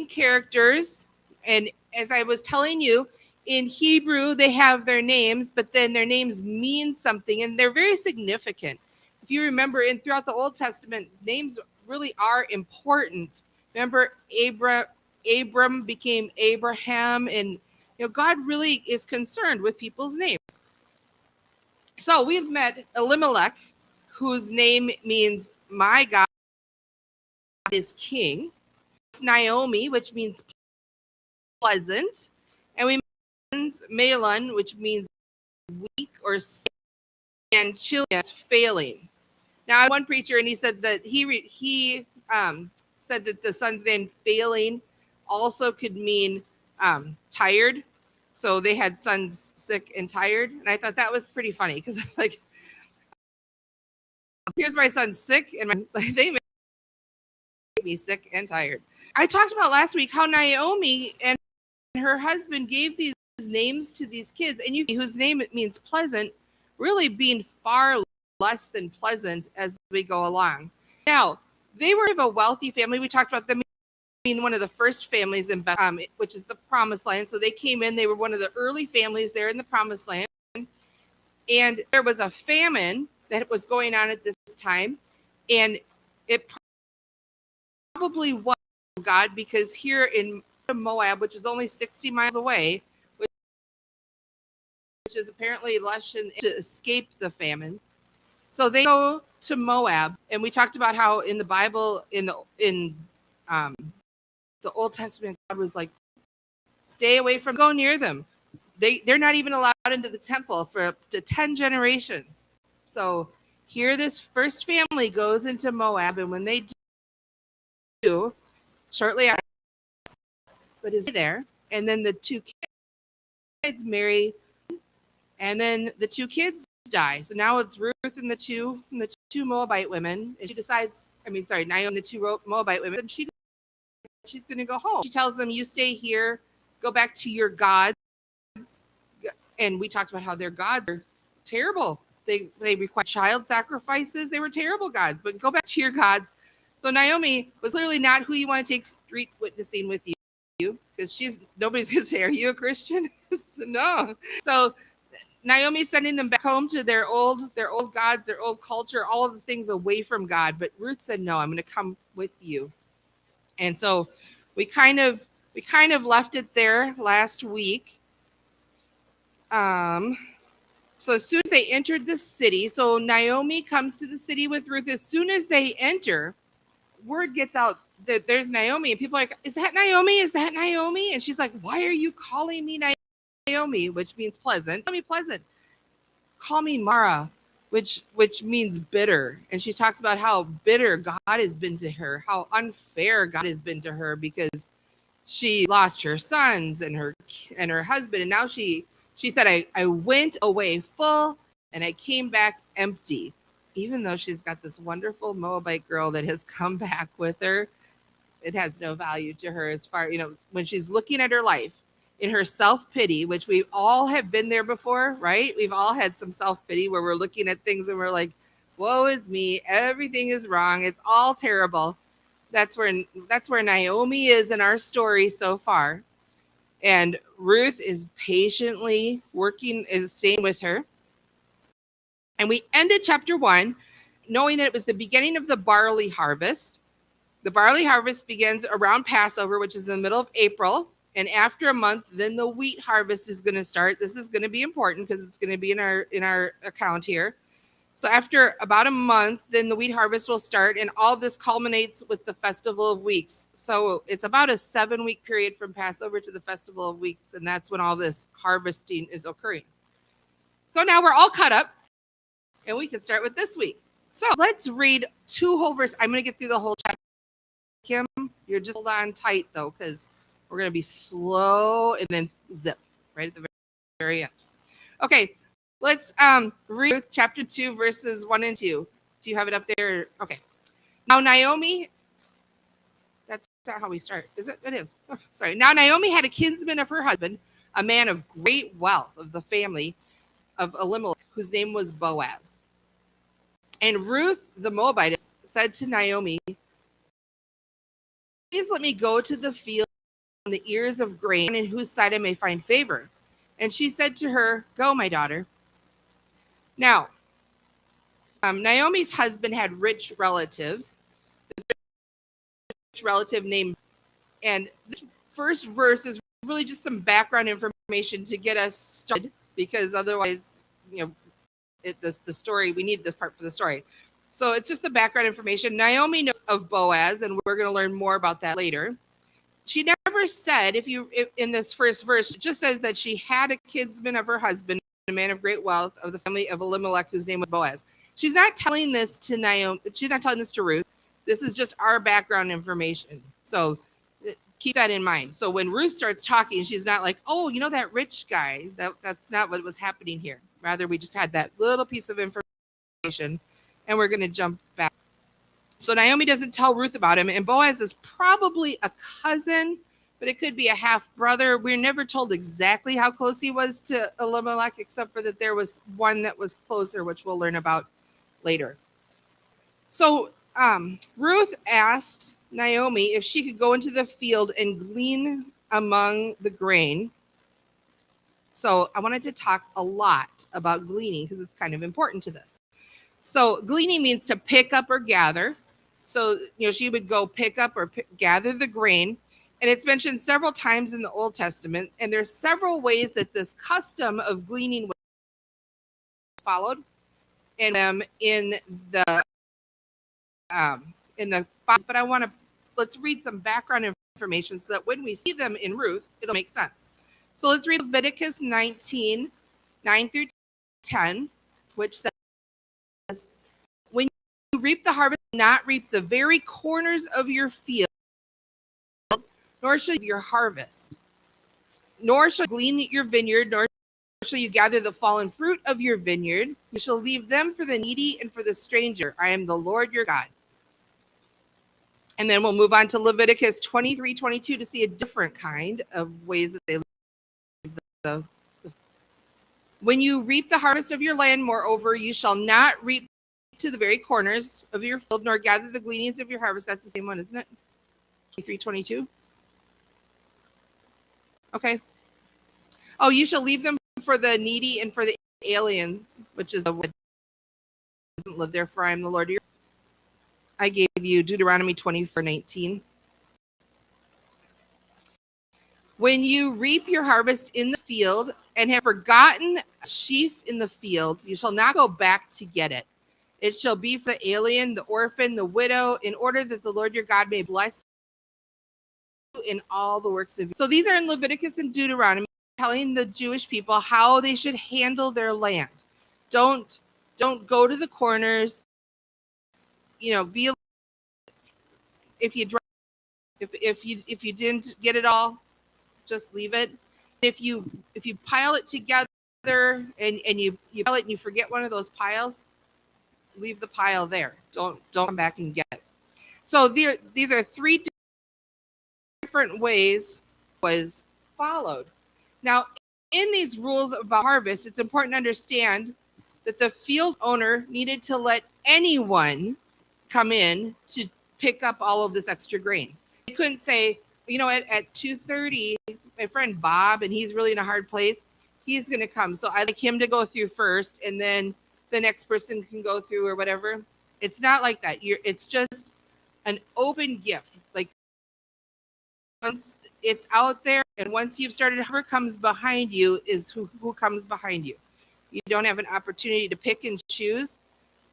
characters, and as I was telling you, in Hebrew they have their names, but then their names mean something, and they're very significant. If you remember, in throughout the Old Testament, names really are important. Remember, Abram became Abraham, and God really is concerned with people's names. So we've met Elimelech, whose name means my God is king. Naomi, which means pleasant, and we met Malon, which means weak or sick, and Chilian, failing. Now, one preacher, and he said that he said that the son's name failing also could mean tired. So they had sons sick and tired, and I thought that was pretty funny because like, here's my son sick, and they made me sick and tired. I talked about last week how Naomi and her husband gave these names to these kids, and you whose name it means pleasant, really being far less than pleasant as we go along. Now, they were of a wealthy family. We talked about them being one of the first families in Bethlehem, which is the Promised Land. So they came in. They were one of the early families there in the Promised Land, and there was a famine that was going on at this time, and it probably was God, because here in Moab, which is only 60 miles away, which is apparently Leshan, to escape the famine. So they go to Moab, and we talked about how in the Bible, in the Old Testament, God was like, stay away from, go near them. They're not even allowed into the temple for up to 10 generations. So here this first family goes into Moab, and when they do, shortly after, but is there, and then the two kids marry, and then the two kids die. So now it's Ruth and the two Moabite women, and she decides, Naomi and the two Moabite women, and she's going to go home. She tells them, you stay here, go back to your gods. And we talked about how their gods are terrible. They require child sacrifices. They were terrible gods, but go back to your gods. So Naomi was clearly not who you want to take street witnessing with you, because nobody's going to say, are you a Christian? No. So Naomi's sending them back home to their old gods, their old culture, all of the things away from God. But Ruth said, no, I'm going to come with you. And so we kind of left it there last week. So as soon as they entered the city, so Naomi comes to the city with Ruth. As soon as they enter, word gets out that there's Naomi, and people are like, is that Naomi? Is that Naomi? And she's like, why are you calling me Naomi, which means pleasant? Call me pleasant. Call me Mara, which means bitter. And she talks about how bitter God has been to her, how unfair God has been to her, because she lost her sons and her husband, and now she said, I went away full and I came back empty. Even though she's got this wonderful Moabite girl that has come back with her, it has no value to her as far, when she's looking at her life in her self-pity, which we all have been there before, right? We've all had some self-pity where we're looking at things and we're like, woe is me. Everything is wrong. It's all terrible. That's where Naomi is in our story so far. And Ruth is patiently staying with her. And we ended chapter 1 knowing that it was the beginning of the barley harvest. The barley harvest begins around Passover, which is in the middle of April. And after a month, then the wheat harvest is going to start. This is going to be important because it's going to be in our account here. So after about a month, then the wheat harvest will start, and all of this culminates with the Festival of Weeks. So it's about a 7-week period from Passover to the Festival of Weeks, and that's when all this harvesting is occurring. So now we're all caught up, and we can start with this week. So let's read 2 whole verses. I'm going to get through the whole chapter. Kim, you're just hold on tight, though, because we're going to be slow and then zip right at the very end. Okay. Let's read chapter 2, verses 1 and 2. Do you have it up there? Okay. Now Naomi, that's not how we start, is it? It is. Oh, sorry. Now Naomi had a kinsman of her husband, a man of great wealth of the family of Elimelech, whose name was Boaz. And Ruth the Moabitess said to Naomi, please let me go to the field on the ears of grain, in whose sight I may find favor. And she said to her, go, my daughter. Now, Naomi's husband had rich relatives. This rich relative named, and this first verse is really just some background information to get us started, because otherwise, the story, we need this part for the story. So it's just the background information. Naomi knows of Boaz, and we're going to learn more about that later. She never said, if in this first verse, it just says that she had a kinsman of her husband, a man of great wealth, of the family of Elimelech, whose name was Boaz. She's not telling this to Naomi. She's not telling this to Ruth. This is just our background information. So keep that in mind. So when Ruth starts talking, she's not like, oh, that rich guy. That's not what was happening here. Rather, we just had that little piece of information, and we're going to jump back. So Naomi doesn't tell Ruth about him, and Boaz is probably a cousin, but it could be a half brother. We're never told exactly how close he was to Elimelech, except for that there was one that was closer, which we'll learn about later. So Ruth asked Naomi if she could go into the field and glean among the grain. So I wanted to talk a lot about gleaning because it's kind of important to this. So gleaning means to pick up or gather. So, she would go pick up or gather the grain. And it's mentioned several times in the Old Testament. And there's several ways that this custom of gleaning was followed. And in the but let's read some background information so that when we see them in Ruth, it'll make sense. So let's read Leviticus 19, 9 through 10, which says, when you reap the harvest, not reap the very corners of your field, nor shall your harvest, nor shall you glean your vineyard, nor shall you gather the fallen fruit of your vineyard. You shall leave them for the needy and for the stranger. I am the Lord your God. And then we'll move on to Leviticus 23, 22 to see a different kind of ways that they live. When you reap the harvest of your land, moreover, you shall not reap to the very corners of your field, nor gather the gleanings of your harvest. That's the same one, isn't it? 23, 22. Okay. Oh, you shall leave them for the needy and for the alien, which is the one that doesn't live there, for I am the Lord your God. I gave you Deuteronomy 24:19. When you reap your harvest in the field and have forgotten a sheaf in the field, you shall not go back to get it. It shall be for the alien, the orphan, the widow, in order that the Lord your God may bless you in all the works of you. So these are in Leviticus and Deuteronomy, telling the Jewish people how they should handle their land. Don't go to the corners. Be if you didn't get it all, just leave it. If you pile it together and you pile it and you forget one of those piles, leave the pile there. Don't come back and get it. So these are three different ways was followed. Now, in these rules about harvest, it's important to understand that the field owner needed to let anyone come in to pick up all of this extra grain. They couldn't say, at 2:30, my friend Bob, and he's really in a hard place, he's going to come. So I'd like him to go through first, and then the next person can go through or whatever. It's not like that. It's just an open gift. Like, once it's out there, and once you've started, whoever comes behind you is who comes behind you. You don't have an opportunity to pick and choose.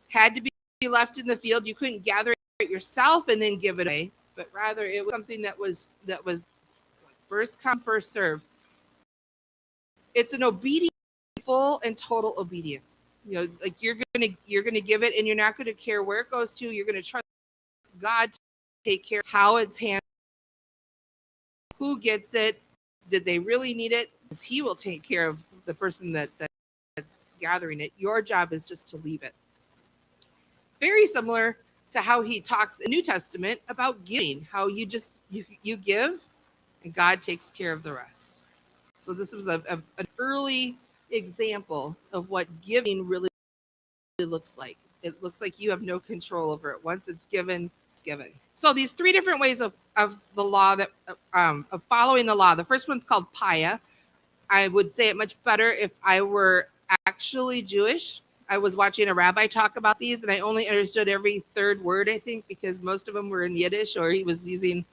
Had to be left in the field. You couldn't gather it yourself and then give it away, but rather it was something that was first come, first serve. It's an obedience, full and total obedience. Like you're gonna give it, and you're not gonna care where it goes to. You're gonna trust God to take care of how it's handled, who gets it, did they really need it? Because He will take care of the person that's gathering it. Your job is just to leave it. Very similar to how He talks in the New Testament about giving, how you give and God takes care of the rest. So this was an early example of what giving really looks like. It looks like you have no control over it. Once it's given, it's given. So these three different ways of of the law that of following the law. The first one's called Paya. I would say it much better if I were actually Jewish. I was watching a rabbi talk about these, and I only understood every third word, I think, because most of them were in Yiddish, or he was using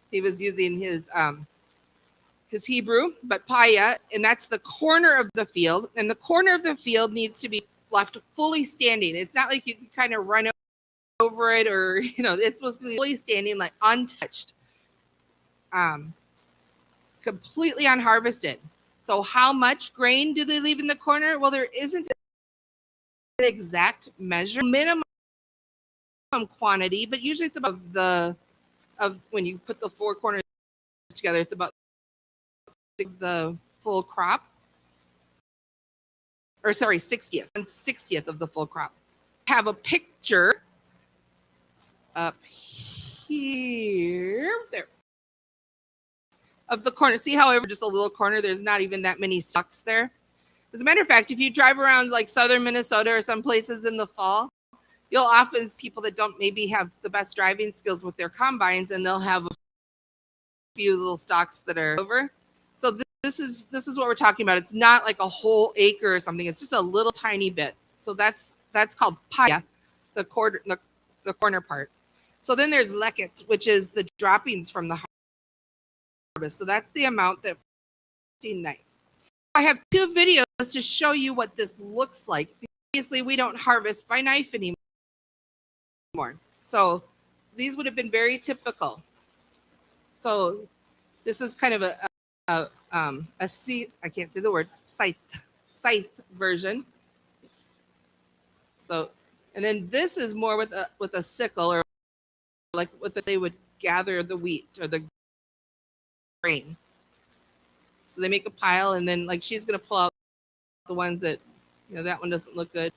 his Hebrew. But Paya, and that's the corner of the field, and the corner of the field needs to be left fully standing. It's not like you can kind of run over it, or it's supposed to be fully standing, like untouched, completely unharvested. So how much grain do they leave in the corner? Well, there isn't an exact measure, minimum quantity, but usually it's about when you put the four corners together, it's about the full crop, or sorry, 1/60th of the full crop. Have a picture up here, there, of the corner. See how just a little corner, there's not even that many stalks there. As a matter of fact, if you drive around like southern Minnesota or some places in the fall, you'll often see people that don't maybe have the best driving skills with their combines, and they'll have a few little stalks that are over. So this is what we're talking about. It's not like a whole acre or something. It's just a little tiny bit. So that's called Paya, the corner part. So then there's leket, which is the droppings from the harvest. So that's the amount that knife. I have two videos to show you what this looks like. Obviously, we don't harvest by knife anymore. So these would have been very typical. So this is kind of a seat, I can't say the word, scythe version. So, and then this is more with a sickle, or like what they would gather the wheat or the grain. So they make a pile, and then like she's gonna pull out the ones that, that one doesn't look good.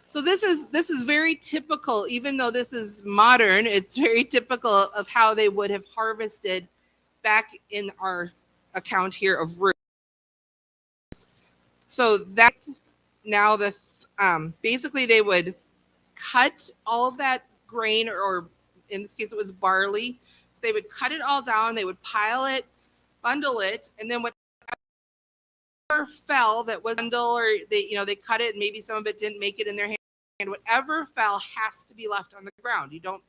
So this is very typical, even though this is modern, it's very typical of how they would have harvested back in our account here of Ruth. So that now basically they would cut all of that grain, or in this case it was barley. So they would cut it all down, they would pile it, bundle it, and then whatever fell that was bundle, or they cut it and maybe some of it didn't make it in their hand, and whatever fell has to be left on the ground. You don't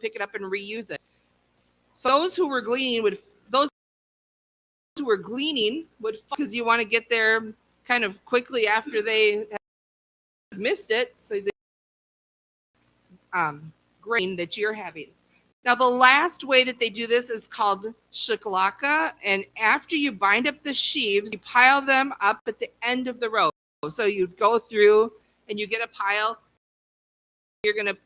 pick it up and reuse it. So those who were gleaning would because you want to get there kind of quickly after they missed it, so the grain that you're having. Now, the last way that they do this is called shiklaka, and after you bind up the sheaves, you pile them up at the end of the row. So you go through and you get a pile. You're gonna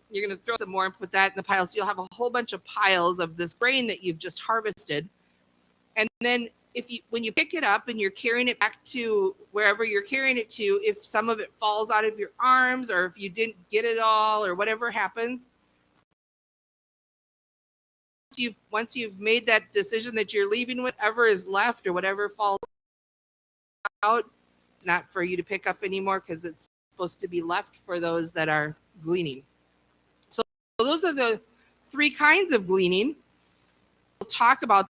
throw some more and put that in the pile, so you'll have a whole bunch of piles of this grain that you've just harvested. And then when you pick it up and you're carrying it back to wherever you're carrying it to, if some of it falls out of your arms, or if you didn't get it all, or whatever happens, once you've made that decision that you're leaving whatever is left or whatever falls out, it's not for you to pick up anymore, because it's supposed to be left for those that are gleaning. So those are the three kinds of gleaning. We'll talk about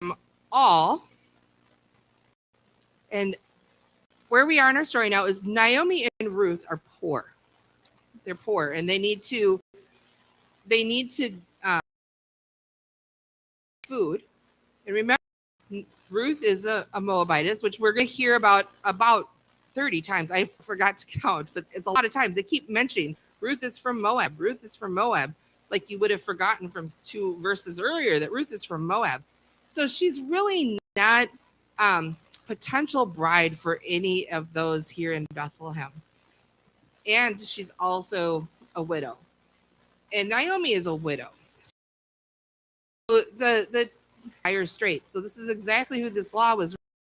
them all. And where we are in our story now is Naomi and Ruth are poor. They're poor, and they need to food. And remember, Ruth is a Moabitess, which we're going to hear about 30 times. I forgot to count, but it's a lot of times. They keep mentioning Ruth is from Moab. Ruth is from Moab. Like you would have forgotten from 2 verses earlier that Ruth is from Moab. So she's really not potential bride for any of those here in Bethlehem. And she's also a widow. And Naomi is a widow. So the dire straits. So this is exactly who this law was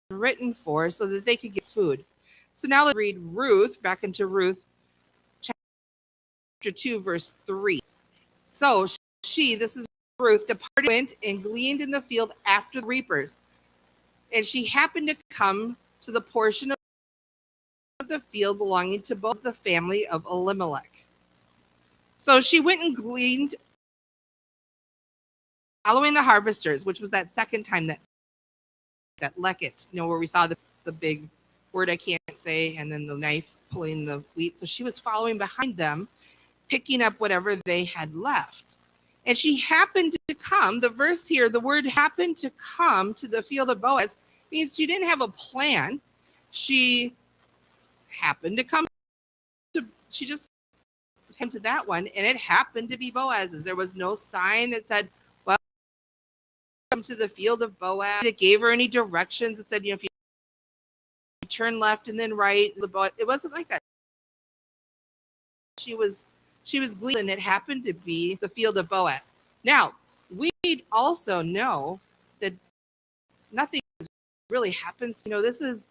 written for, so that they could get food. So now let's read Ruth, back into Ruth chapter 2, verse 3. So this is Ruth, departed, went and gleaned in the field after the reapers. And she happened to come to the portion of the field belonging to both the family of Elimelech. So she went and gleaned following the harvesters, which was that second time that leket, where we saw the big word I can't say, and then the knife pulling the wheat. So she was following behind them, picking up whatever they had left. And she happened to come, the verse here, the word happened to come to the field of Boaz, means she didn't have a plan. She happened to come she just came to that one, and it happened to be Boaz's. There was no sign that said, well, come to the field of Boaz. It gave her any directions. It said, if you turn left and then right, it wasn't like that. She was gleaning, and it happened to be the field of Boaz. Now, we also know that nothing really happens. This is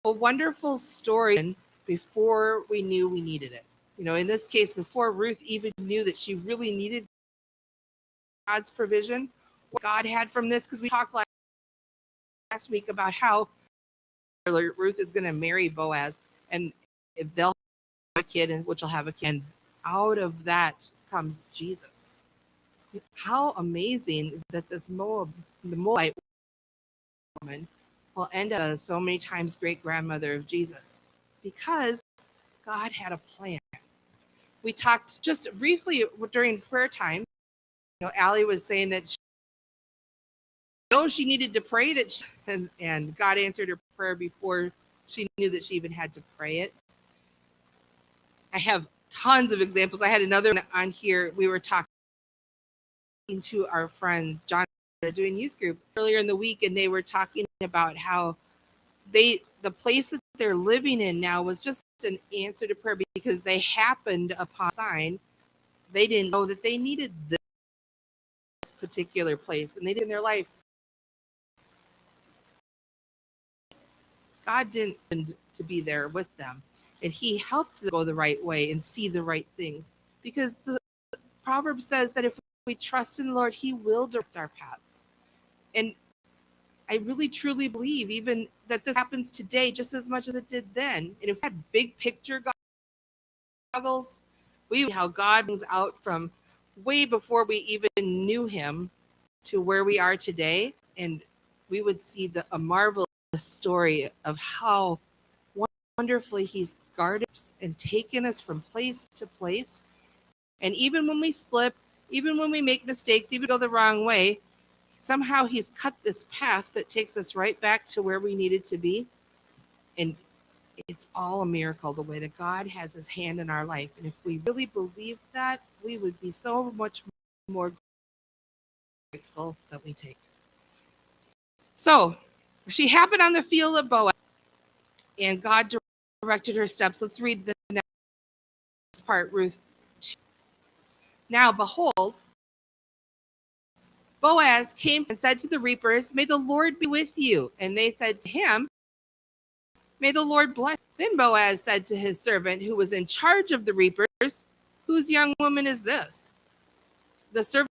a wonderful story before we knew we needed it. In this case, before Ruth even knew that she really needed God's provision, what God had from this, because we talked last week about how Ruth is going to marry Boaz, and if they'll have a kid, and which will have a kid, and out of that comes Jesus. How amazing that the Moabite woman will end up as so many times great grandmother of Jesus, because God had a plan. We talked just briefly during prayer time. Allie was saying that she needed to pray and God answered her prayer before she knew that she even had to pray it. I have tons of examples. I had another one on here. We were talking to our friends, John, doing youth group earlier in the week, and they were talking about how the place that they're living in now was just an answer to prayer, because they happened upon a sign. They didn't know that they needed this particular place, and they did in their life. God didn't want to be there with them, and he helped them go the right way and see the right things, because the proverb says that if we trust in the Lord, he will direct our paths. And I really truly believe even that this happens today just as much as it did then. And if we had big picture goggles, we see how God moves out from way before we even knew him to where we are today, and we would see a marvelous story of how wonderfully he's guarded us and taken us from place to place. And even when we slip, even when we make mistakes, even go the wrong way, somehow he's cut this path that takes us right back to where we needed to be. And it's all a miracle, the way that God has his hand in our life. And if we really believe that, we would be so much more grateful that we take. So she happened on the field of Boaz, and God directed her steps. Let's read the next part, Ruth. Now, behold, Boaz came and said to the reapers, "May the Lord be with you." And they said to him, "May the Lord bless." Then Boaz said to his servant who was in charge of the reapers, "Whose young woman is this?" The servant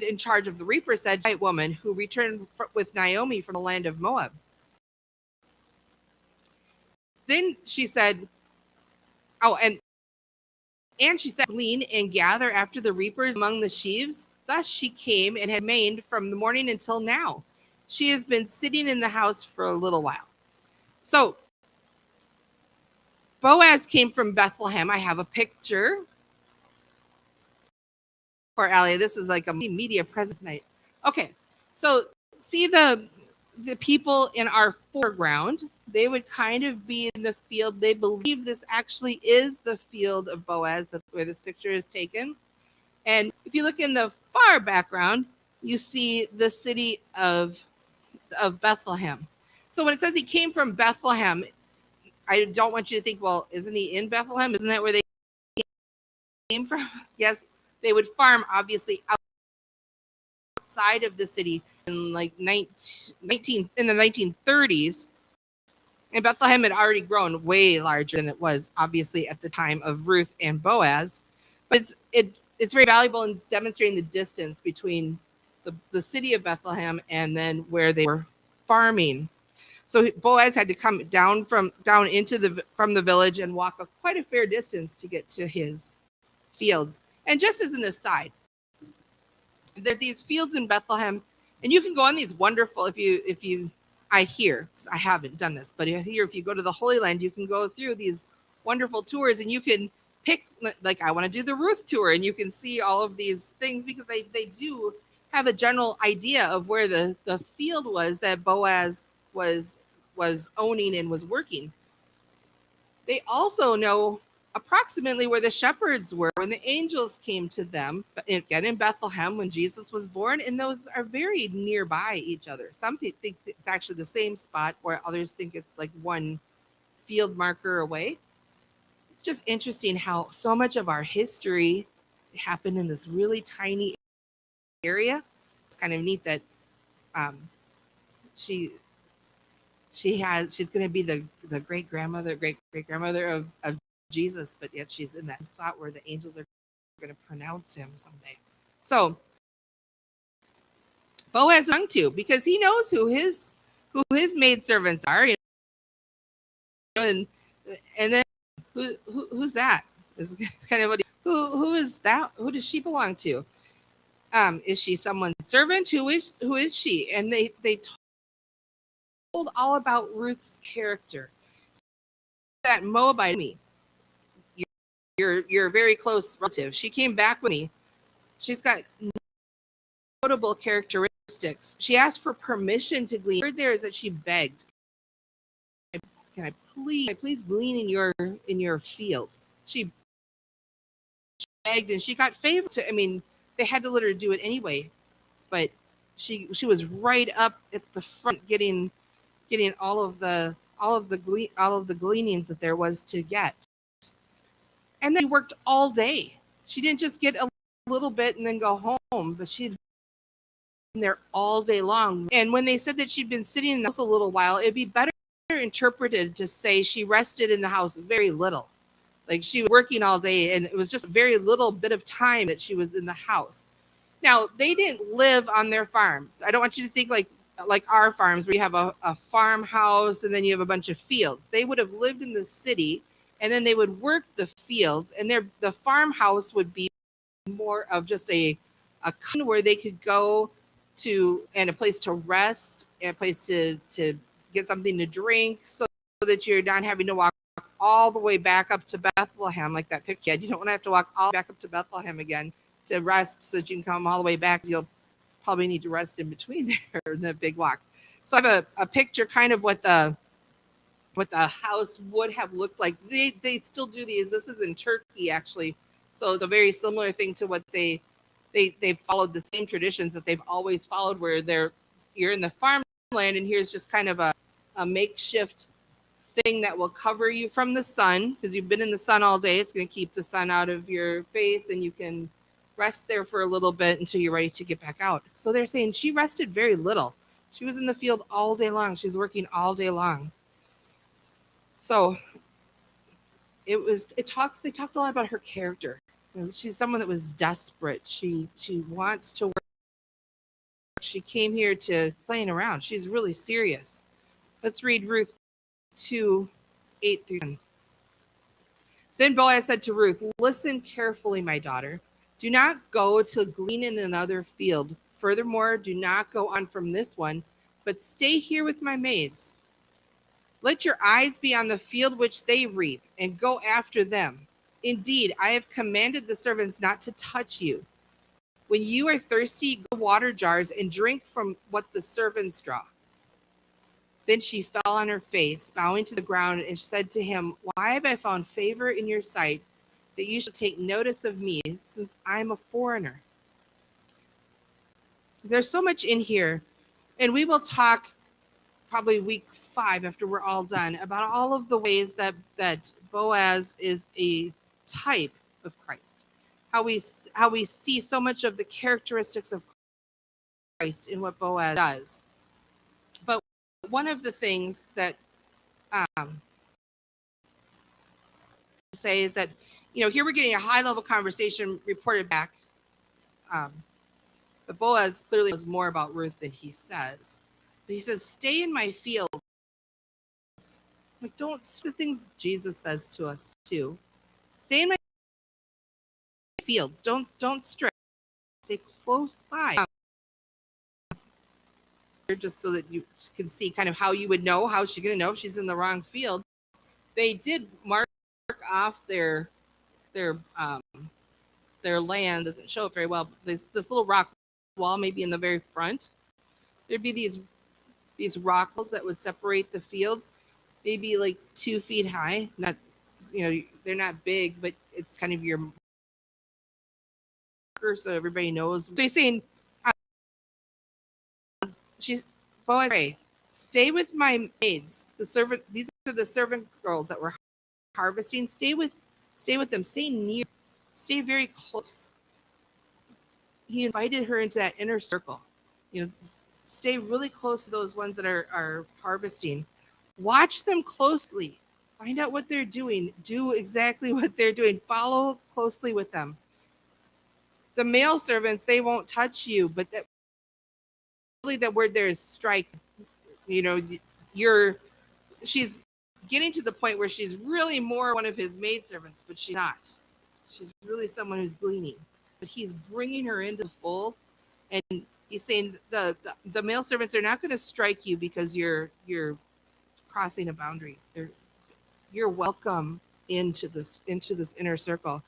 in charge of the reapers said, "A woman who returned with Naomi from the land of Moab." Then she said, and she said, "Glean and gather after the reapers among the sheaves." Thus she came and had remained from the morning until now. She has been sitting in the house for a little while. So Boaz came from Bethlehem. I have a picture for Allie. This is like a media presence tonight. Okay, so see the people in our foreground. They would kind of be in the field. They believe this actually is the field of Boaz, where this picture is taken. And if you look in the far background, you see the city of Bethlehem. So when it says he came from Bethlehem, I don't want you to think, well, isn't he in Bethlehem? Isn't that where they came from? Yes, they would farm, obviously, outside of the city in like in the 1930s. And Bethlehem had already grown way larger than it was, obviously, at the time of Ruth and Boaz. But it's very valuable in demonstrating the distance between the city of Bethlehem and then where they were farming. So Boaz had to come down from the village and walk quite a fair distance to get to his fields. And just as an aside, there are these fields in Bethlehem, and you can go on these wonderful, if you I hear, 'cause I haven't done this, but here if you go to the Holy Land, you can go through these wonderful tours, and you can pick, like, I want to do the Ruth tour, and you can see all of these things because they do have a general idea of where the field was that Boaz was owning and was working. They also know approximately where the shepherds were when the angels came to them, again in Bethlehem when Jesus was born, and those are very nearby each other. Some people think it's actually the same spot, where others think it's like one field marker away. It's just interesting how so much of our history happened in this really tiny area. It's kind of neat that she's going to be the great grandmother of Jesus, but yet she's in that spot where the angels are going to pronounce him someday. So Boaz is young too, because he knows who his maidservants are, and then who's that is kind of what who is that? Who does she belong to? Is she someone's servant? Who is she? And they told all about Ruth's character. That Moabite me, you're a very close relative. She came back with me. She's got notable characteristics. She asked for permission to glean. The word there is that she begged. Can I please glean in your field? She begged, and she got favor. They had to let her do it anyway, but she was right up at the front, getting all of the gleanings that there was to get. And then she worked all day. She didn't just get a little bit and then go home, but she'd been there all day long. And when they said that she'd been sitting in the house a little while, it'd be better interpreted to say she rested in the house very little. Like, she was working all day, and it was just a very little bit of time that she was in the house. Now, they didn't live on their farms. I don't want you to think like our farms, where you have a farmhouse and then you have a bunch of fields. They would have lived in the city, and then they would work the fields, and the farmhouse would be more of just a where they could go to, and a place to rest, and a place to get something to drink, so that you're not having to walk all the way back up to Bethlehem, like that picture. You don't want to have to walk all the way back up to Bethlehem again to rest, so that you can come all the way back. You'll probably need to rest in between there in the big walk. So I have a picture, kind of what the house would have looked like. They still do these. This is in Turkey, actually. So it's a very similar thing to what they followed the same traditions that they've always followed, where you're in the farmland, and here's just kind of a makeshift thing that will cover you from the sun, because you've been in the sun all day. It's going to keep the sun out of your face, and you can rest there for a little bit until you're ready to get back out. So they're saying she rested very little. She was in the field all day long. She was working all day long. So they talked a lot about her character. She's someone that was desperate. She wants to work. She came here to playing around. She's really serious. Let's read Ruth 2:8-10. Then Boaz said to Ruth, "Listen carefully, my daughter. Do not go to glean in another field. Furthermore, do not go on from this one, but stay here with my maids. Let your eyes be on the field which they reap, and go after them. Indeed, I have commanded the servants not to touch you. When you are thirsty, go to water jars and drink from what the servants draw." Then she fell on her face, bowing to the ground, and said to him, "Why have I found favor in your sight, that you should take notice of me, since I'm a foreigner?" There's so much in here, and we will talk probably week 5, after we're all done, about all of the ways that Boaz is a type of Christ. How we see so much of the characteristics of Christ in what Boaz does. But one of the things that say is that, here we're getting a high level conversation reported back, but Boaz clearly knows more about Ruth than he says. But he says, "Stay in my field Like, don't the things Jesus says to us too. Stay in my fields. Don't stray. Stay close by. Just so that you can see kind of how you would know, how she's going to know if she's in the wrong field. They did mark off their land. Doesn't show it very well. But this little rock wall, maybe in the very front, there'd be these rock walls that would separate the fields, maybe like 2 feet high. Not, they're not big, but it's kind of your marker, so everybody knows. So he's saying, she's Boaz, stay with my maids, the servant. These are the servant girls that were harvesting. Stay with them. Stay near. Stay very close. He invited her into that inner circle. Stay really close to those ones that are harvesting. Watch them closely. Find out what they're doing. Do exactly what they're doing. Follow closely with them. The male servants, they won't touch you, but really the word there is strike. She's getting to the point where she's really more one of his maidservants, but she's not. She's really someone who's gleaning. But he's bringing her into the fold, and he's saying the male servants are not going to strike you because you're crossing a boundary. You're welcome into this inner circle.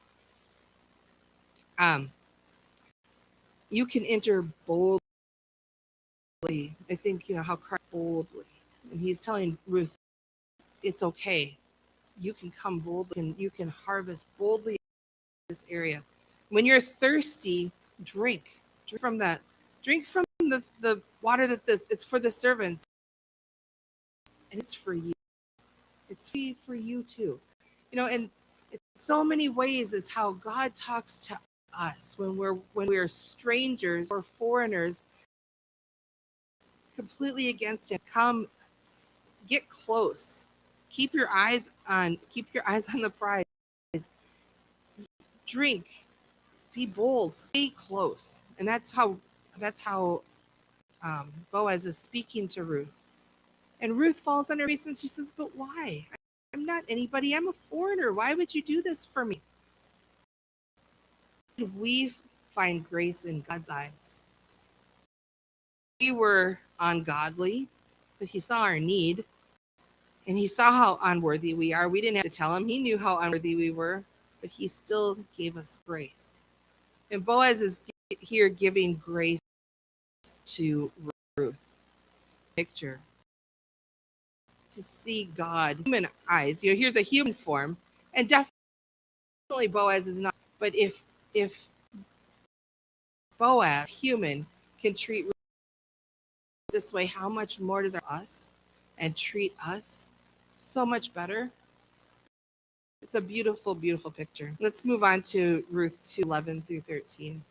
You can enter boldly. I think how Christ boldly, and he's telling Ruth, it's okay. You can come boldly, and you can harvest boldly in this area. When you're thirsty, drink from that. Drink from the water it's for the servants, and it's for you. It's free for you too. And it's so many ways. It's how God talks to us when we're strangers or foreigners, completely against him. Come, get close. Keep your eyes on the prize. Drink. Be bold. Stay close. And that's how Boaz is speaking to Ruth. And Ruth falls on her face and she says, "But why? I'm not anybody. I'm a foreigner. Why would you do this for me?" We find grace in God's eyes. We were ungodly, but he saw our need, and he saw how unworthy we are. We didn't have to tell him. He knew how unworthy we were, but he still gave us grace. And Boaz is here giving grace to Ruth. Picture. To see God, human eyes. Here's a human form, and definitely Boaz is not. But if Boaz, human, can treat Ruth this way, how much more does us and treat us so much better? It's a beautiful, beautiful picture. Let's move on to Ruth 2:11 through 13.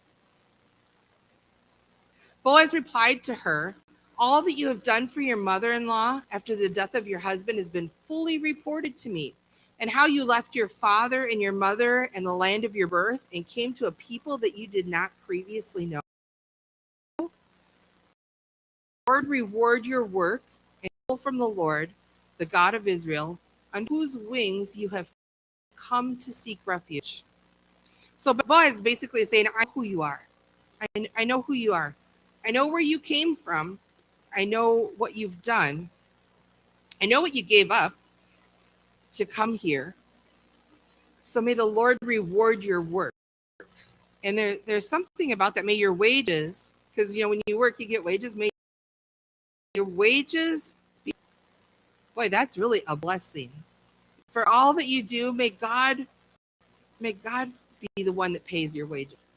Boaz replied to her, "All that you have done for your mother-in-law after the death of your husband has been fully reported to me, and how you left your father and your mother and the land of your birth and came to a people that you did not previously know. Lord, reward your work and from the Lord, the God of Israel, on whose wings you have come to seek refuge." So Boaz is basically saying, "I know who you are. I know who you are. I know where you came from. I know what you've done. I know what you gave up to come here. So may the Lord reward your work." And there's something about that. May your wages, because when you work, you get wages. May your wages be, boy, that's really a blessing. For all that you do, may God be the one that pays your wages.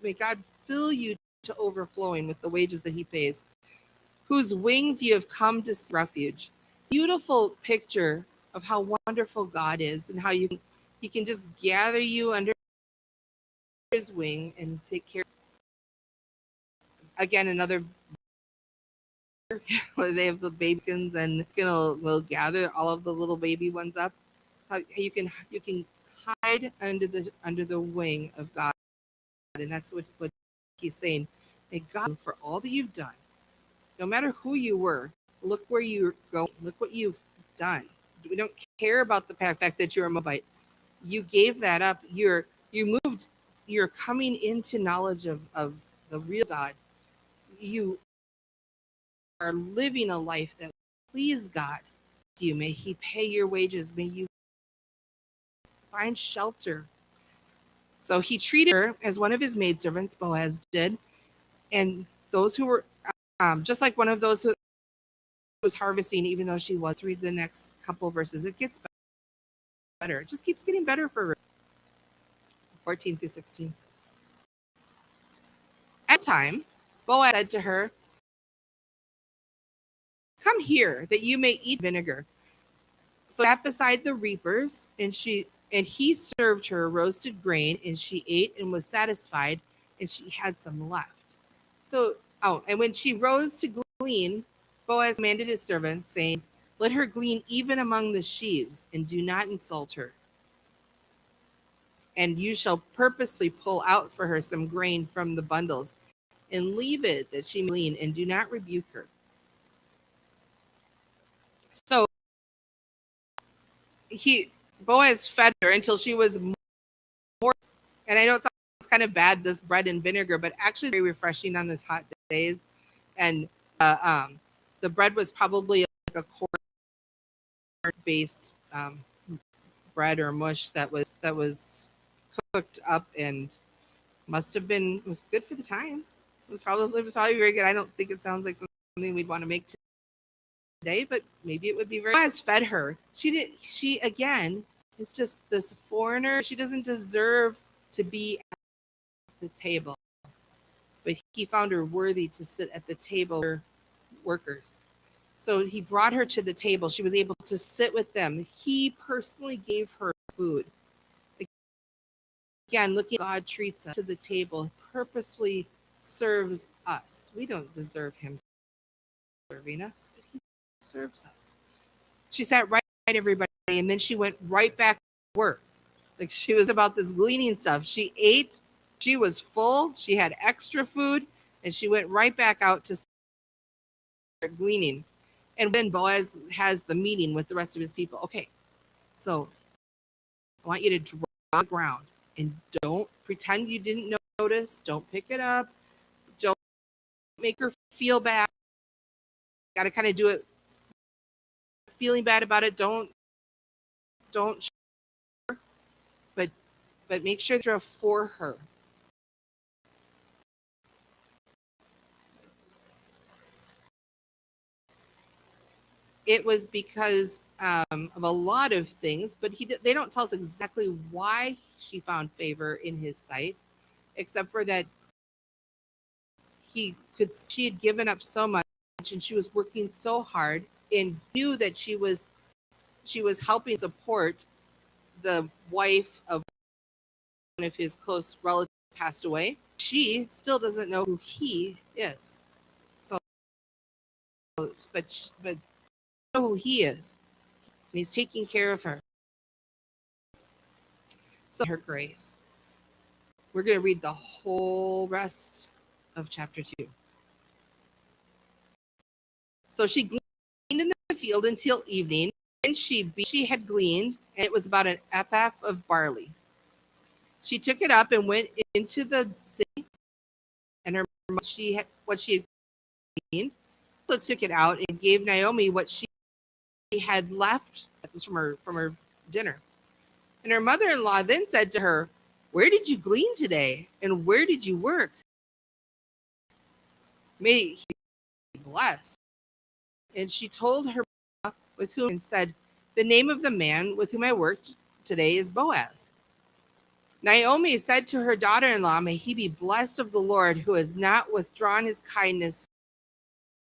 May God fill you to overflowing with the wages that he pays. Whose wings you have come to seek refuge. Beautiful picture of how wonderful God is and how he can just gather you under his wing and take care. Again, another where they have the babykins and will gather all of the little baby ones up. You can hide under the wing of God, and that's what he's saying. May God, for all that you've done, no matter who you were, look where you're going, look what you've done. We don't care about the fact that you're a Moabite. You gave that up. You moved. You're coming into knowledge of the real God. You are living a life that please God. You may He pay your wages. May you find shelter. So he treated her as one of his maidservants, Boaz did, and those who were just like one of those who was harvesting, even though she was. Read the next couple verses. It gets better. It just keeps getting better for her. 14 through 16. At the time, Boaz said to her, "Come here, that you may eat vinegar." So sat beside the reapers, and he served her roasted grain, and she ate and was satisfied, and she had some left. So, and when she rose to glean, Boaz commanded his servants, saying, "Let her glean even among the sheaves, and do not insult her. And you shall purposely pull out for her some grain from the bundles, and leave it that she may glean, and do not rebuke her." So Boaz fed her until she was more. And I know it sounds kind of bad, this bread and vinegar, but actually very refreshing on this hot days. And the bread was probably like a corn-based bread or mush that was cooked up and must have been, it was good for the times. It was probably very good. I don't think it sounds like something we'd want to make today, but maybe it would be very. Boaz fed her. She again is just this foreigner. She doesn't deserve to be at the table, but he found her worthy to sit at the table with workers. So he brought her to the table. She was able to sit with them. He personally gave her food. Again, looking at God treats us to the table, purposefully serves us. We don't deserve him serving us, but he serves us. She sat right everybody, and then she went right back to work. Like she was about this gleaning stuff. She ate, she was full, she had extra food, and she went right back out to start gleaning. And then Boaz has the meeting with the rest of his people. Okay, so I want you to drop on the ground and don't pretend you didn't notice. Don't pick it up. Don't make her feel bad. Got to kind of do it feeling bad about it. Don't but make sure you're for her. It was because of a lot of things, but they don't tell us exactly why she found favor in his sight, except for that she had given up so much, and she was working so hard, and knew that she was helping support the wife of one of his close relatives passed away. She still doesn't know who he is. So, but know who he is, and he's taking care of her. So her grace. We're going to read the whole rest of chapter 2. So she gleaned in the field until evening, and she had gleaned, and it was about an ephah of barley. She took it up and went into the city, and what she had gleaned, also took it out and gave Naomi what she had left. That was from her dinner. And her mother-in-law then said to her, "Where did you glean today, and where did you work? May he be blessed." And she told her with whom, and said, "The name of the man with whom I worked today is Boaz." Naomi said to her daughter-in-law, "May he be blessed of the Lord, who has not withdrawn his kindness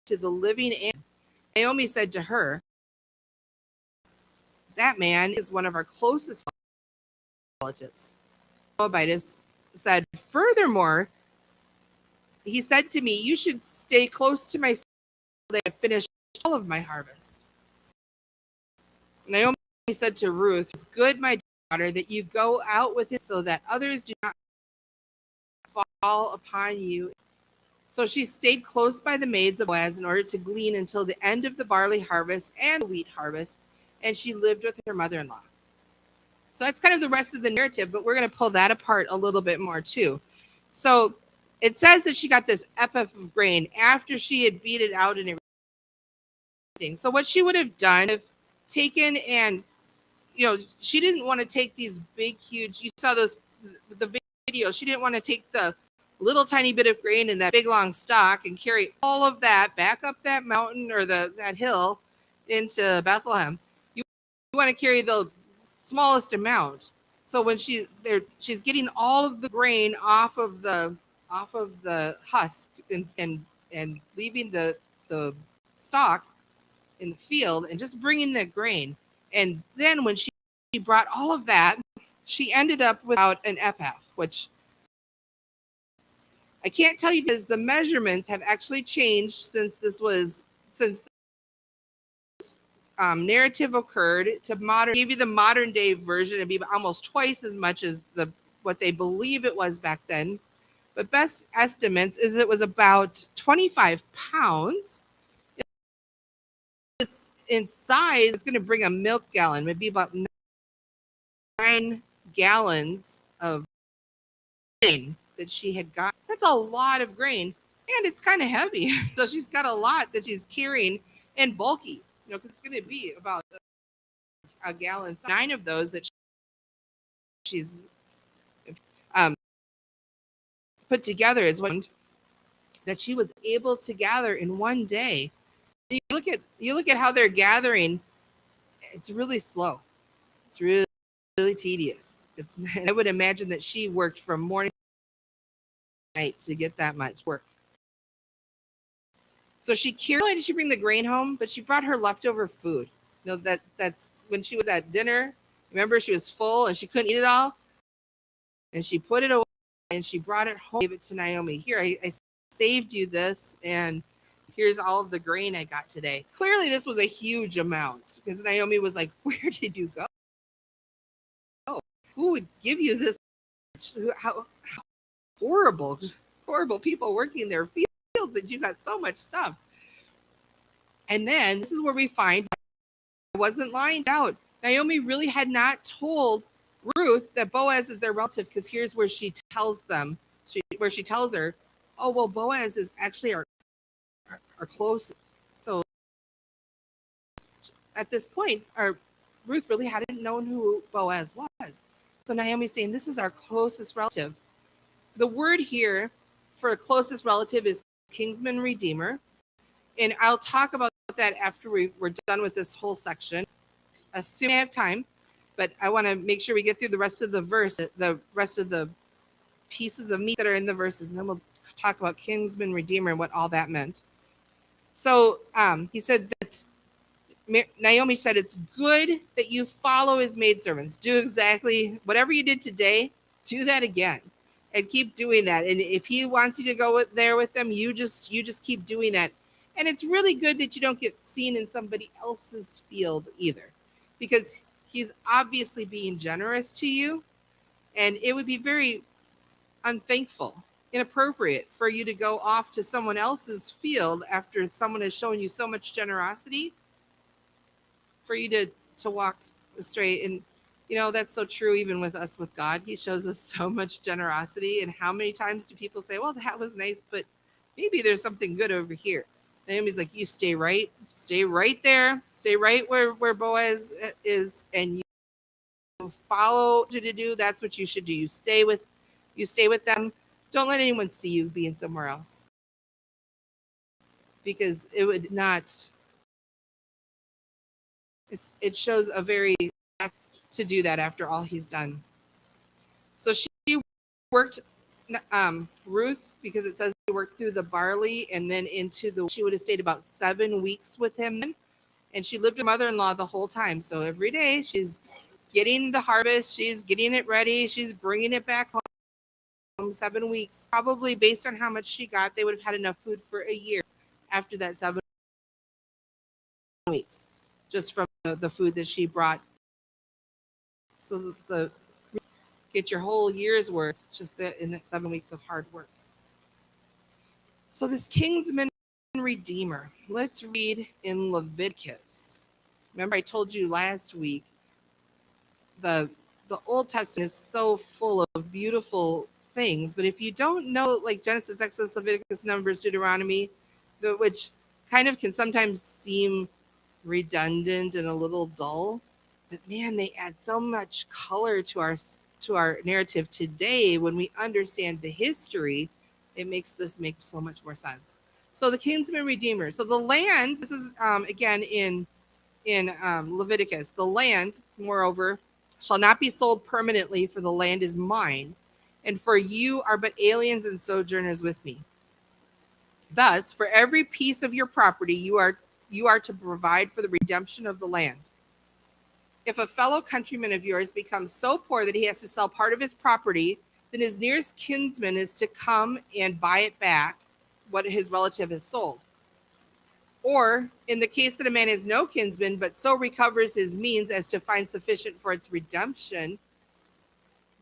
to the living." And Naomi said to her, "That man is one of our closest relatives." Moabitess said, "Furthermore, he said to me, 'You should stay close to my son so that I finish all of my harvest.'" Naomi said to Ruth, "It's good, my daughter, that you go out with it so that others do not fall upon you." So she stayed close by the maids of Boaz in order to glean until the end of the barley harvest and the wheat harvest. and she lived with her mother-in-law. So that's kind of the rest of the narrative, but we're going to pull that apart a little bit more too. So it says that she got this ephah of grain after she had beat it out and everything. So what she would have done, if taken and, she didn't want to take these big, huge, you saw the video, she didn't want to take the little tiny bit of grain in that big long stalk and carry all of that back up that mountain or that hill into Bethlehem. You want to carry the smallest amount. So when she's getting all of the grain off of the husk and leaving the stalk in the field and just bringing the grain. And then when she brought all of that, she ended up without an ephah, which I can't tell you because the measurements have actually changed since this narrative occurred to modern. Give you the modern day version, it'd be almost twice as much as what they believe it was back then. But best estimates is it was about 25 pounds. In size, it's going to bring a milk gallon, maybe about 9 gallons of grain that she had got. That's a lot of grain, and it's kind of heavy. So she's got a lot that she's carrying and bulky, because it's going to be about a gallon. 9 of those that she's put together is one that she was able to gather in one day. You look at how they're gathering. It's really slow. It's really tedious. I would imagine that she worked from morning to night to get that much work. So not only did she bring the grain home, but she brought her leftover food. That's when she was at dinner. Remember, she was full and she couldn't eat it all, and she put it away and she brought it home. Gave it to Naomi. Here, I saved you this, and here's all of the grain I got today. Clearly, this was a huge amount because Naomi was like, "Where did you go? Who would give you this? How horrible people working their fields that you got so much stuff." And then this is where we find I wasn't lying out. Naomi really had not told Ruth that Boaz is their relative, because here's where she tells her, "Oh, well, Boaz is actually our close." So at this point, Ruth really hadn't known who Boaz was. So Naomi's saying, "This is our closest relative." The word here for a closest relative is kinsman redeemer. And I'll talk about that after we're done with this whole section, assuming I have time. But I want to make sure we get through the rest of the verse, the rest of the pieces of meat that are in the verses, and then we'll talk about kinsman redeemer and what all that meant. So he said that Naomi said, "It's good that you follow his maidservants. Do exactly whatever you did today, do that again. And keep doing that. And if he wants you to go there with them, you just keep doing that." And it's really good that you don't get seen in somebody else's field either, because he's obviously being generous to you, and it would be very unthankful, inappropriate for you to go off to someone else's field after someone has shown you so much generosity, for you to walk astray. And that's so true even with us with God. He shows us so much generosity, and how many times do people say, "Well, that was nice, but maybe there's something good over here." Naomi's like, "You stay right there, stay right where Boaz is, and you follow what you to do. That's what you should do. You stay with them. Don't let anyone see you being somewhere else, because it would not. It shows a very to do that after all he's done." So she worked Ruth, because it says she worked through the barley and then she would have stayed about 7 weeks with him, and she lived with her mother-in-law the whole time. So every day she's getting the harvest, she's getting it ready, she's bringing it back home. 7 weeks, probably based on how much she got, they would have had enough food for a year after that 7 weeks, just from the food that she brought. So get your whole year's worth just in that 7 weeks of hard work. So this kinsman redeemer, let's read in Leviticus. Remember, I told you last week the the Old Testament is so full of beautiful things, but if you don't know like Genesis, Exodus, Leviticus, Numbers, Deuteronomy, which kind of can sometimes seem redundant and a little dull, but man, they add so much color to our narrative today. When we understand the history, it makes this make so much more sense. So the kinsman redeemer. So the land. This is again in Leviticus. The land, moreover, shall not be sold permanently, for the land is mine, and for you are but aliens and sojourners with me. Thus, for every piece of your property, you are to provide for the redemption of the land. If a fellow countryman of yours becomes so poor that he has to sell part of his property, then his nearest kinsman is to come and buy it back, what his relative has sold. Or, in the case that a man has no kinsman, but so recovers his means as to find sufficient for its redemption,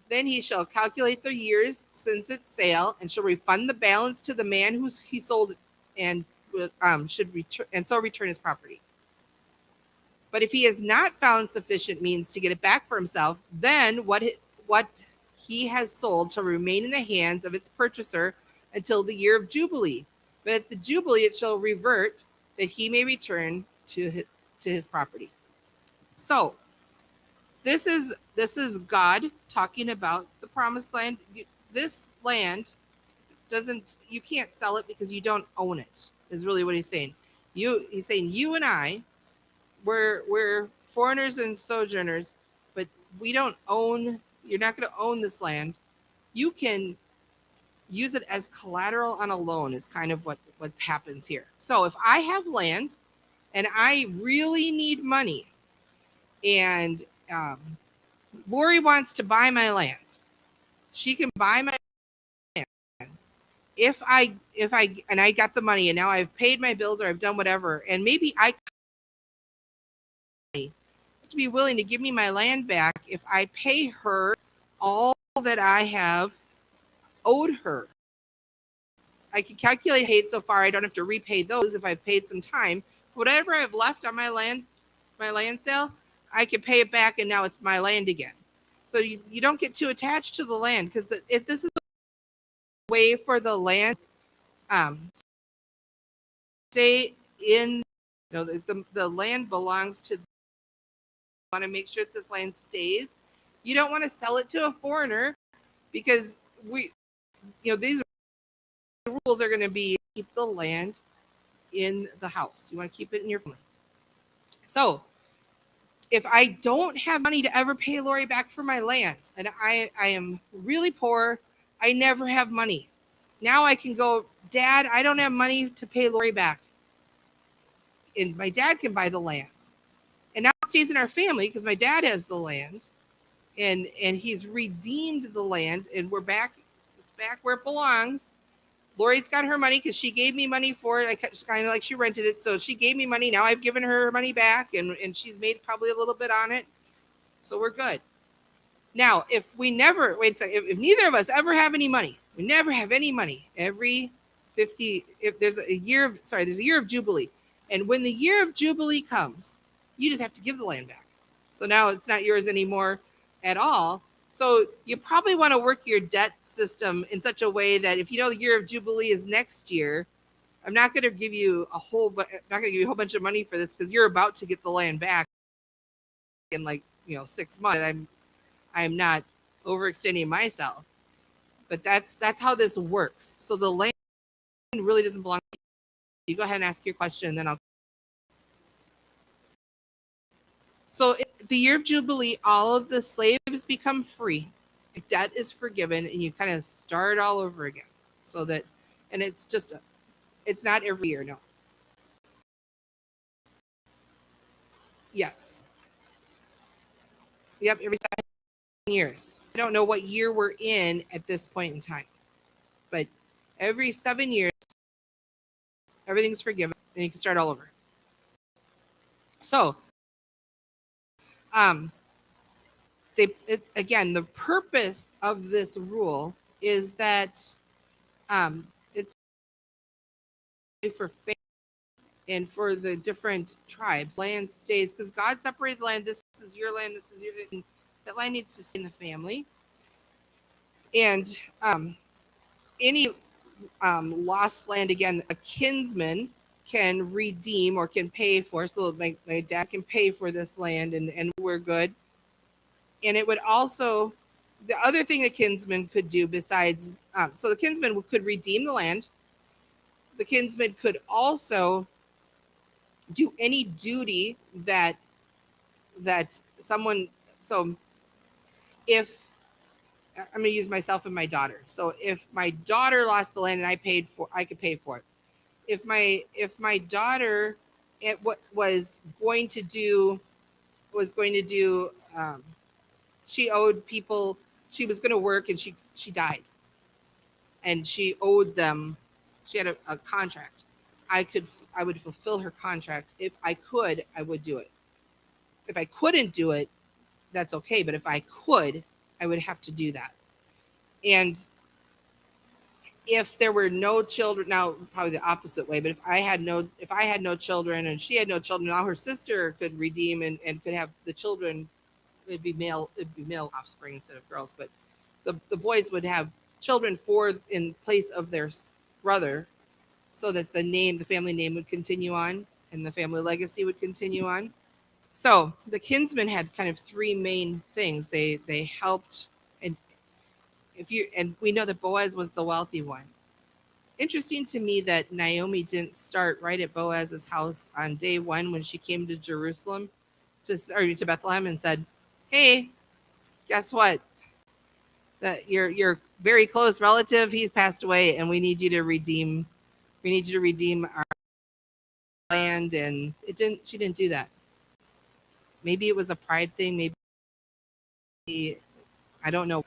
then he shall calculate the years since its sale, and shall refund the balance to the man who he sold it, and should return, and so return his property. But if he has not found sufficient means to get it back for himself, then what he has sold shall remain in the hands of its purchaser until the year of Jubilee. But at the Jubilee it shall revert, that he may return to his property. So this is God talking about the promised land. This land you can't sell it because you don't own it, is really what he's saying. He's saying you and I, we're foreigners and sojourners, but we don't own. You're not going to own this land. You can use it as collateral on a loan. Is kind of what happens here. So if I have land and I really need money, and Lori wants to buy my land, she can buy my land. If I and I got the money, and now I've paid my bills or I've done whatever, and maybe I to be willing to give me my land back if I pay her all that I have owed her. I can calculate paid so far. I don't have to repay those if I've paid some time. Whatever I've left on my land sale, I can pay it back, and now it's my land again. So you don't get too attached to the land, because this is a way for the land stay in. The land belongs to. Want to make sure that this land stays. You don't want to sell it to a foreigner, because these rules are going to be keep the land in the house. You want to keep it in your family. So if I don't have money to ever pay Lori back for my land, and I am really poor, I never have money. Now I can go, Dad, I don't have money to pay Lori back. And my dad can buy the land. And now it stays in our family because my dad has the land, and he's redeemed the land, and we're back. It's back where it belongs. Lori's got her money because she gave me money for it. Kind of like she rented it, so she gave me money. Now I've given her money back, and she's made probably a little bit on it, so we're good. Now, if we never wait a second, if neither of us ever have any money, we never have any money. Every 50, if there's a year of Jubilee, and when the year of Jubilee comes, you just have to give the land back. So now it's not yours anymore at all. So you probably want to work your debt system in such a way that if you know the year of Jubilee is next year, I'm not going to give you a whole bunch of money for this, because you're about to get the land back in 6 months. I'm not overextending myself, but that's how this works. So the land really doesn't belong to you. You go ahead and ask your question, and then I'll. So the year of Jubilee, all of the slaves become free. Debt is forgiven, and you kind of start all over again. So that, and it's not every year, no. Yes. Yep, every 7 years. I don't know what year we're in at this point in time, but every 7 years, everything's forgiven, and you can start all over. So, again, the purpose of this rule is that it's for faith. and for the different tribes. Land stays because God separated the land. This is your land. This is your land. That land needs to stay in the family. And any lost land, again, a kinsman can redeem or can pay for. So my dad can pay for this land, and we're good. And it would also, the other thing a kinsman could do besides, so the kinsman could redeem the land. The kinsman could also do any duty that someone, so if I'm going to use myself and my daughter. So if my daughter lost the land and I could pay for it. If my daughter what was going to do she owed people, she was going to work and she died and she owed them, she had a contract. I would fulfill her contract. If I could, I would do it. If I couldn't do it, that's okay. But if I could, I would have to do that. And if there were no children, now probably the opposite way, but if I had no children and she had no children, now her sister could redeem and could have the children. It'd be male offspring instead of girls, but the boys would have children in place of their brother, so that the family name would continue on and the family legacy would continue on. So the kinsmen had kind of three main things. They helped, and we know that Boaz was the wealthy one. It's interesting to me that Naomi didn't start right at Boaz's house on day one when she came to Jerusalem, to Bethlehem, and said, "Hey, guess what? That your very close relative, he's passed away, and we need you to redeem our land." And she didn't do that. Maybe it was a pride thing. Maybe, I don't know.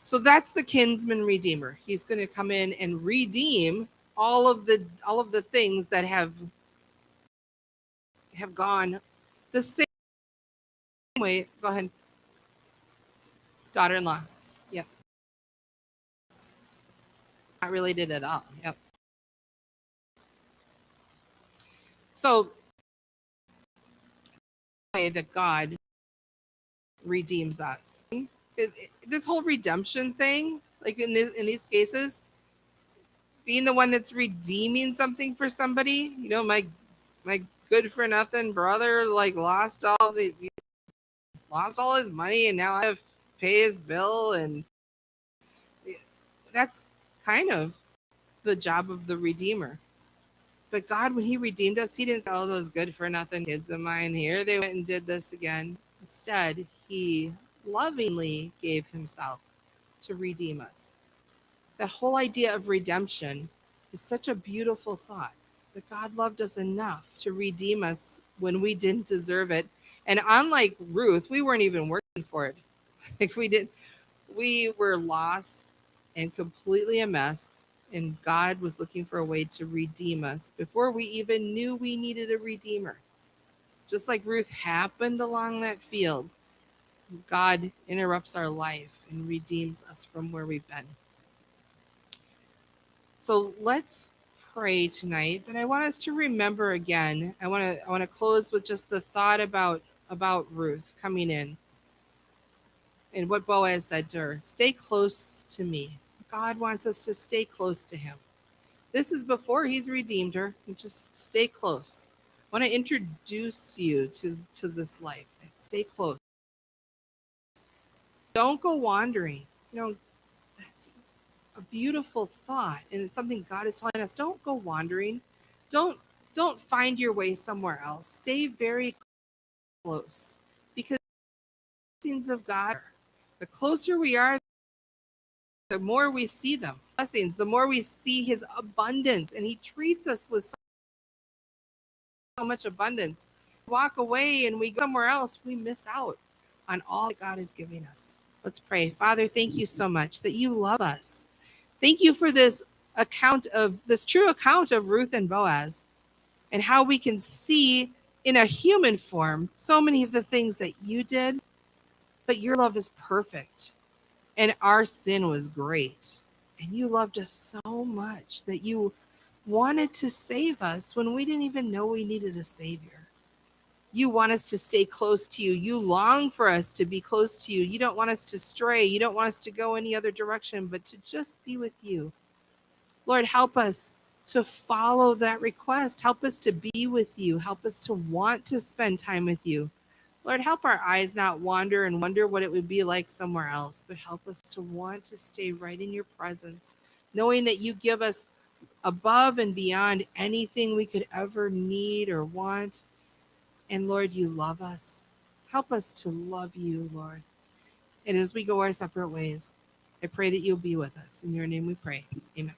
So that's the kinsman redeemer. He's going to come in and redeem all of the things that have gone the same way. Go ahead. Daughter-in-law. Yep. Not related at all. Yep. So the way that God redeems us. This whole redemption thing, like in these cases, being the one that's redeeming something for somebody, my good for nothing brother like lost all his money and now I have to pay his bill, and that's kind of the job of the redeemer. But God, when he redeemed us, he didn't say, "Oh, those good for nothing kids of mine here, they went and did this again." Instead, he lovingly gave himself to redeem us. That whole idea of redemption is such a beautiful thought, that God loved us enough to redeem us when we didn't deserve it. And unlike Ruth, we weren't even working for it. Like we were lost and completely a mess. And God was looking for a way to redeem us before we even knew we needed a redeemer. Just like Ruth happened along that field, God interrupts our life and redeems us from where we've been. So let's pray tonight, but I want us to remember again. I want to close with just the thought about Ruth coming in and what Boaz said to her. Stay close to me. God wants us to stay close to him. This is before he's redeemed her. Just stay close. I want to introduce you to this life. Stay close. Don't go wandering. That's a beautiful thought, and it's something God is telling us. Don't go wandering. Don't find your way somewhere else. Stay very close, because the blessings of God, the closer we are, the more we see them. Blessings, the more we see his abundance, and he treats us with so much abundance. We walk away and we go somewhere else, we miss out on all that God is giving us. Let's pray. Father, thank you so much that you love us. Thank you for this true account of Ruth and Boaz, and how we can see in a human form so many of the things that you did, but your love is perfect and our sin was great. And you loved us so much that you wanted to save us when we didn't even know we needed a Savior. You want us to stay close to you. You long for us to be close to you. You don't want us to stray. You don't want us to go any other direction, but to just be with you. Lord, help us to follow that request. Help us to be with you. Help us to want to spend time with you. Lord, help our eyes not wander and wonder what it would be like somewhere else, but help us to want to stay right in your presence, knowing that you give us above and beyond anything we could ever need or want. And Lord, you love us. Help us to love you, Lord. And as we go our separate ways, I pray that you'll be with us. In your name we pray. Amen.